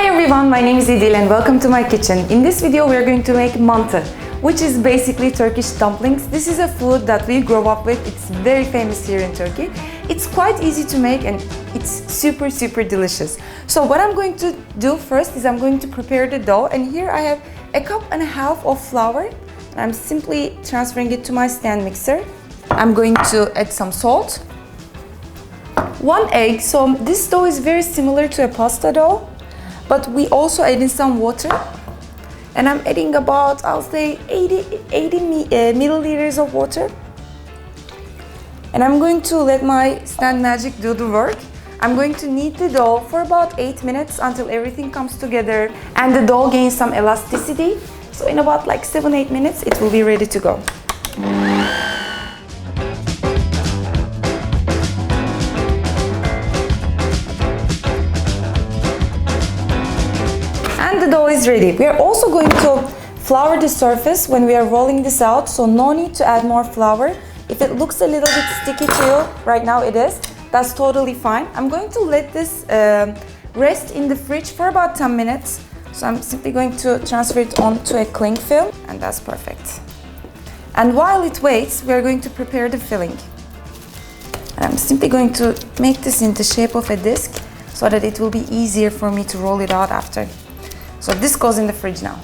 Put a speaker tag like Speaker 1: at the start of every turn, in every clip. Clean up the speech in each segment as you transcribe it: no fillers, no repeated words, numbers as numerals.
Speaker 1: Hi everyone, my name is Idil and welcome to my kitchen. In this video we are going to make mantı, which is basically Turkish dumplings. This is a food that we grew up with. It's very famous here in Turkey. It's quite easy to make and it's super delicious. So what I'm going to do first is I'm going to prepare the dough, and here I have a cup and a half of flour. I'm simply transferring it to my stand mixer. I'm going to add some salt, 1 egg. So this dough is very similar to a pasta dough, but we also add in some water, and I'm adding about, I'll say 80 milliliters of water. And I'm going to let my stand magic do the work. I'm going to knead the dough for about 8 minutes until everything comes together and the dough gains some elasticity. So in about like 7-8 minutes it will be ready to go. And the dough is ready. We are also going to flour the surface when we are rolling this out, so no need to add more flour. If it looks a little bit sticky to you, right now it is, that's totally fine. I'm going to let this rest in the fridge for about 10 minutes. So I'm simply going to transfer it onto a cling film, and that's perfect. And while it waits, we are going to prepare the filling. And I'm simply going to make this in the shape of a disc so that it will be easier for me to roll it out after. So this goes in the fridge now.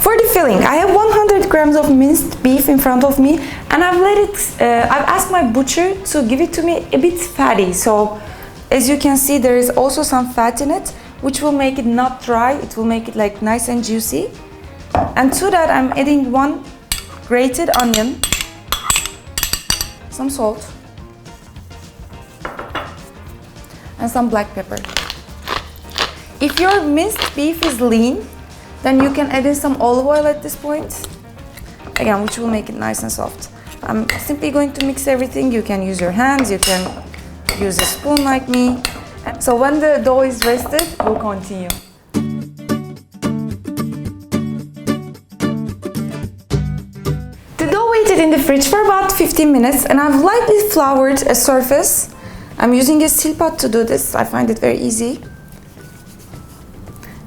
Speaker 1: For the filling, I have 100 grams of minced beef in front of me, and I've asked my butcher to give it to me a bit fatty. So as you can see, there is also some fat in it, which will make it not dry. It will make it like nice and juicy. And to that, I'm adding 1 grated onion, some salt, and some black pepper. If your minced beef is lean, then you can add in some olive oil at this point, again, which will make it nice and soft. I'm simply going to mix everything. You can use your hands, you can use a spoon like me. So when the dough is rested, we'll continue. The dough waited in the fridge for about 15 minutes, and I've lightly floured a surface. I'm using a silpat to do this. I find it very easy.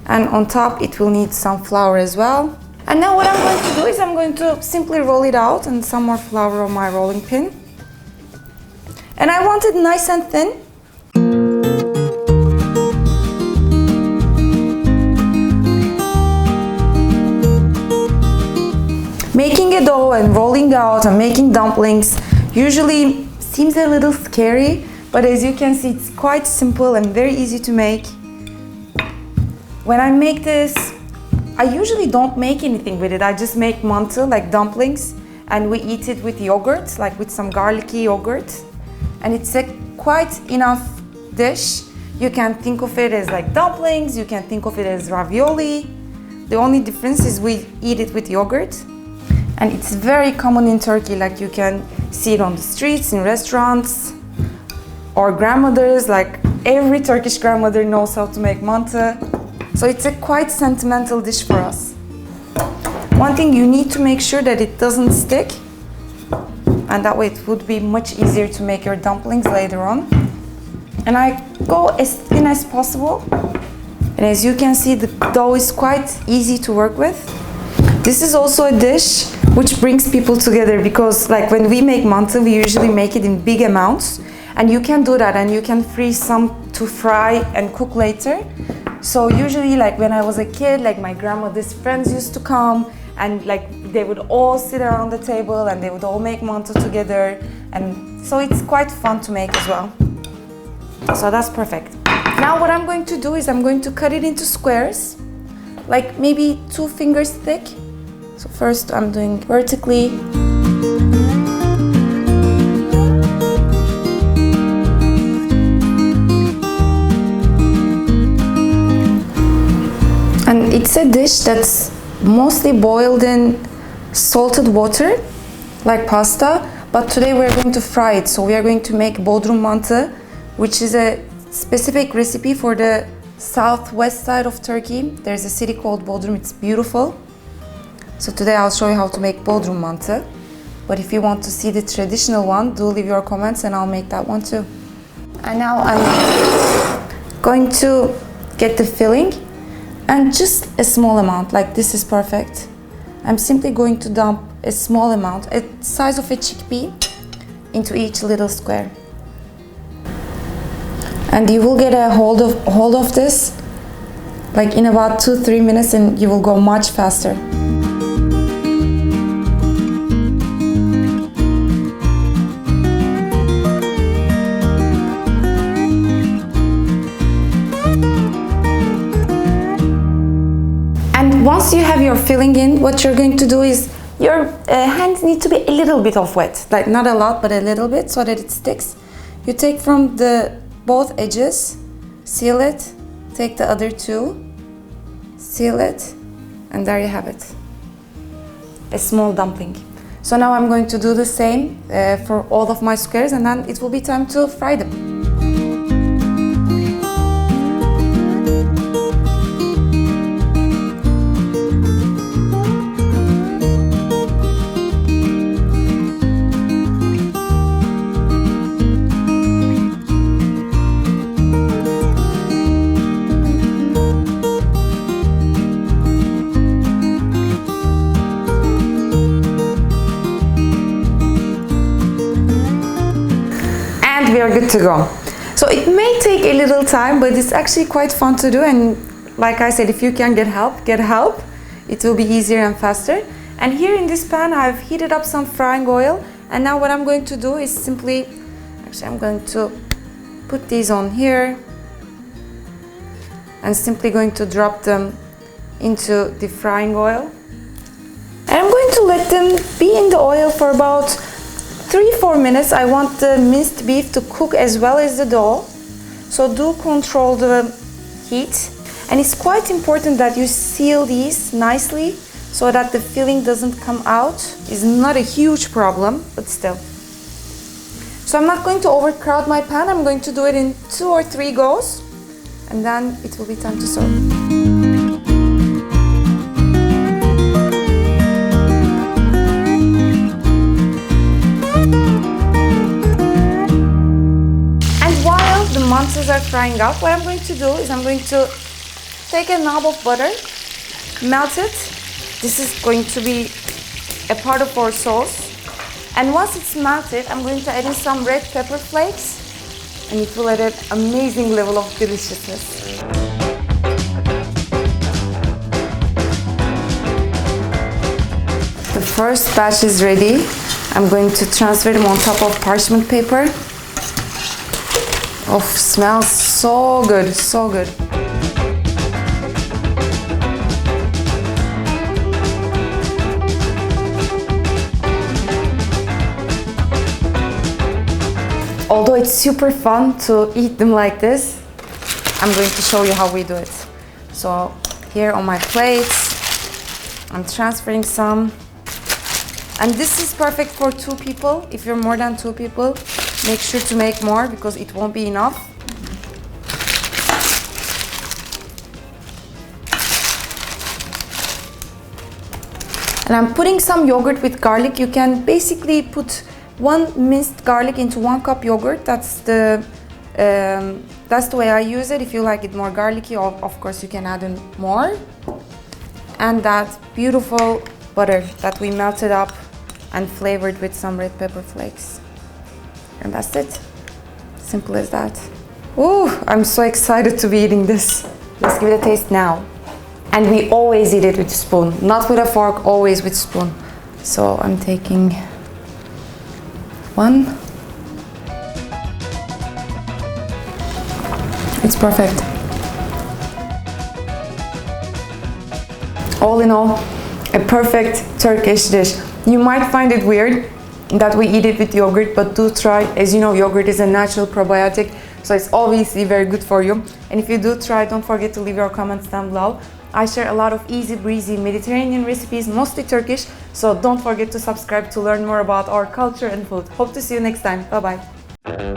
Speaker 1: And on top it will need some flour as well. And now what I'm going to do is I'm going to simply roll it out, and some more flour on my rolling pin. And I want it nice and thin. Making a dough and rolling out and making dumplings usually seems a little scary, but as you can see, it's quite simple and very easy to make. When I make this, I usually don't make anything with it. I just make mantı, like dumplings, and we eat it with yogurt, like with some garlicky yogurt. And it's a quite enough dish. You can think of it as like dumplings, you can think of it as ravioli. The only difference is we eat it with yogurt. And it's very common in Turkey, like you can see it on the streets, in restaurants, or grandmothers, like every Turkish grandmother knows how to make mantı. So it's a quite sentimental dish for us. One thing, you need to make sure that it doesn't stick, and that way it would be much easier to make your dumplings later on. And I go as thin as possible. And as you can see, the dough is quite easy to work with. This is also a dish which brings people together, because like when we make mantı, we usually make it in big amounts. And you can do that, and you can freeze some to fry and cook later. So usually, like when I was a kid, like my grandmother's friends used to come, and like they would all sit around the table and they would all make mantı together, and so it's quite fun to make as well. So that's perfect. Now what I'm going to do is I'm going to cut it into squares, like maybe 2 fingers thick. So first I'm doing vertically. And it's a dish that's mostly boiled in salted water, like pasta, but today we're going to fry it. So we are going to make Bodrum mantı, which is a specific recipe for the southwest side of Turkey. There's a city called Bodrum, it's beautiful. So today I'll show you how to make Bodrum mantı. But if you want to see the traditional one, do leave your comments and I'll make that one too. And now I'm going to get the filling. And just a small amount, like this is perfect. I'm simply going to dump a small amount, a size of a chickpea, into each little square. And you will get a hold of this like in about 2-3 minutes, and you will go much faster. And once you have your filling in, what you're going to do is your hands need to be a little bit of wet, like not a lot, but a little bit, so that it sticks. You take from both edges, seal it, take the other two, seal it, and there you have it. A small dumpling. So now I'm going to do the same for all of my squares, and then it will be time to fry them. We are good to go. So it may take a little time, but it's actually quite fun to do, and like I said, if you can get help, it will be easier and faster. And here in this pan I've heated up some frying oil, and now what I'm going to do is simply, I'm going to put these on here and simply going to drop them into the frying oil, and I'm going to let them be in the oil for about 3-4 minutes. I want the minced beef to cook as well as the dough, so do control the heat. And it's quite important that you seal these nicely so that the filling doesn't come out. It's not a huge problem, but still. So I'm not going to overcrowd my pan. I'm going to do it in 2 or 3 goes, and then it will be time to serve. Mantis are frying up, what I'm going to do is I'm going to take a knob of butter, melt it. This is going to be a part of our sauce. And once it's melted, I'm going to add in some red pepper flakes, and it will add an amazing level of deliciousness. The first batch is ready. I'm going to transfer them on top of parchment paper. Oh, smells so good, so good. Although it's super fun to eat them like this, I'm going to show you how we do it. So here on my plates, I'm transferring some. And this is perfect for 2 people. If you're more than 2 people, make sure to make more because it won't be enough. And I'm putting some yogurt with garlic. You can basically put 1 minced garlic into 1 cup yogurt. That's the way I use it. If you like it more garlicky, of course you can add in more. And that beautiful butter that we melted up and flavored with some red pepper flakes. And that's it. Simple as that. Ooh, I'm so excited to be eating this. Let's give it a taste now. And we always eat it with a spoon, not with a fork, always with spoon. So I'm taking 1. It's perfect. All in all, a perfect Turkish dish. You might find it weird that we eat it with yogurt, but do try. As you know, yogurt is a natural probiotic, so it's obviously very good for you. And if you do try, don't forget to leave your comments down below. I share a lot of easy breezy Mediterranean recipes, mostly Turkish, so don't forget to subscribe to learn more about our culture and food. Hope to see you next time. Bye bye.